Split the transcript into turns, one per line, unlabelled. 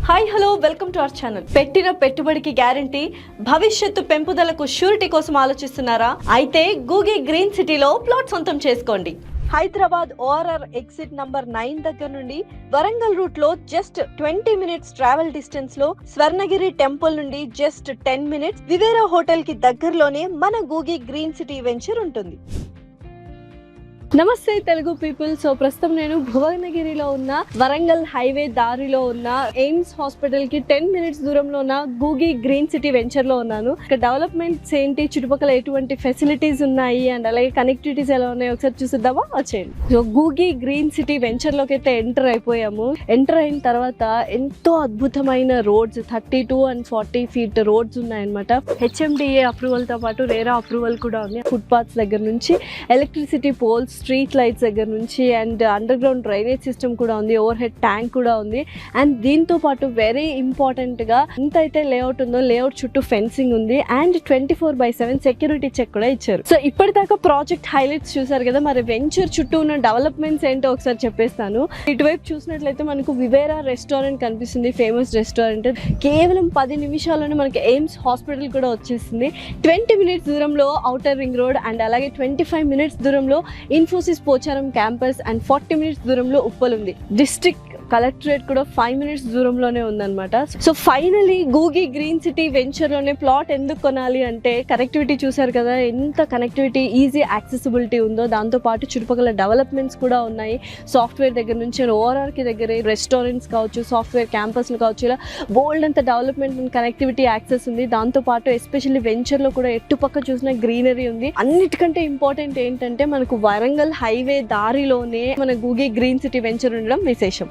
Hi hello welcome to our channel. పెట్టిన పెట్టుబడికి guarantee, భవిష్యత్తు పెంపుదలకు షూరిటీ కోసం ఆలోచిస్తున్నారా? అయితే గూగి గ్రీన్ సిటీలో ప్లాట్ సొంతం చేసుకోండి. హైదరాబాద్ ORR ఎగ్జిట్ నంబర్ 9 దగ్గర నుండి వరంగల్ రూట్ లో జస్ట్ 20 మినిట్స్ ట్రావెల్ డిస్టెన్స్ లో, స్వర్ణగిరి టెంపుల్ నుండి జస్ట్ 10 మినిట్స్, వివేరా హోటల్ కి దగ్గరలోనే మన గూగి గ్రీన్ సిటీ వెంచర్ ఉంటుంది. నమస్తే తెలుగు పీపుల్. సో ప్రస్తుతం నేను భువనగిరిలో ఉన్న వరంగల్ హైవే దారిలో ఉన్న ఎయిమ్స్ హాస్పిటల్ కి 10 మినిట్స్ దూరంలో ఉన్న గూగి గ్రీన్ సిటీ వెంచర్ లో ఉన్నాను. ఇక్కడ డెవలప్మెంట్స్ ఏంటి, చుట్టుపక్కల ఎటువంటి ఫెసిలిటీస్ ఉన్నాయి అండ్ అలాగే కనెక్టివిటీస్ ఎలా ఉన్నాయి ఒకసారి చూసిద్దామా, వచ్చేయండి. So Googi green city venture లోకి అయితే ఎంటర్ అయిపోయాము. ఎంటర్ అయిన తర్వాత ఎంతో అద్భుతమైన రోడ్స్, 32 and 40 feet రోడ్స్ ఉన్నాయన్నమాట. HMDA అప్రూవల్ తో పాటు రేరా అప్రూవల్ కూడా ఉంది. ఫుట్ పాత్స్ దగ్గర నుంచి ఎలక్ట్రిసిటీ పోల్స్, స్ట్రీట్ లైట్స్ దగ్గర నుంచి and under ground drainage system కూడా ఉంది, ఓవర్ హెడ్ ట్యాంక్ కూడా ఉంది. అండ్ దీంతో పాటు వెరీ ఇంపార్టెంట్ గా ఎంత అయితే లేఅవుట్ ఉందో లేఅవుట్ చుట్టూ ఫెన్సింగ్ ఉంది అండ్ 24/7 సెక్యూరిటీ చెక్ కూడా ఇచ్చారు. సో ఇప్పటిదాకా ప్రాజెక్ట్ హైలైట్స్ చూసారు కదా, మరి వెంచర్ చుట్టూ ఉన్న డెవలప్మెంట్స్ ఏంటో ఒకసారి చెప్పేస్తాను. ఇటువైపు చూసినట్లయితే మనకు వివేరా రెస్టారెంట్ కనిపిస్తుంది, ఫేమస్ రెస్టారెంట్. కేవలం 10 నిమిషాల్లోనే మనకి ఎయిమ్స్ హాస్పిటల్ కూడా వచ్చేసింది. 20 మినిట్స్ దూరంలో ఔటర్ రింగ్ రోడ్ అండ్ అలాగే 25 మినిట్స్ దూరంలో Infosys Pocharam campus and 40 minutes దూరంలో ఉప్పల్ ఉంది. డిస్ట్రిక్ట్ కలెక్టరేట్ కూడా 5 మినిట్స్ దూరంలోనే ఉందన్నమాట. So finally Googi green city venture లోనే ప్లాట్ ఎందుకు కొనాలి అంటే, కనెక్టివిటీ చూసారు కదా, ఎంత కనెక్టివిటీ, ఈజీ యాక్సెసిబిలిటీ ఉందో. దాంతో పాటు చుట్టుపక్కల డెవలప్మెంట్స్ కూడా ఉన్నాయి. సాఫ్ట్వేర్ దగ్గర నుంచి ORR కి దగ్గరే రెస్టారెంట్స్ కావచ్చు, సాఫ్ట్వేర్ క్యాంపస్లు కావచ్చు, ఇలా బోల్డ్ అంత డెవలప్మెంట్ అండ్ కనెక్టివిటీ యాక్సెస్ ఉంది. దాంతో పాటు ఎస్పెషల్లీ వెంచర్ లో కూడా ఎట్టుపక్క చూసిన గ్రీనరీ ఉంది. అన్నిటికంటే ఇంపార్టెంట్ ఏంటంటే మనకు వరంగల్ హైవే దారిలోనే మన గూగి గ్రీన్ సిటీ వెంచర్ ఉండడం విశేషం.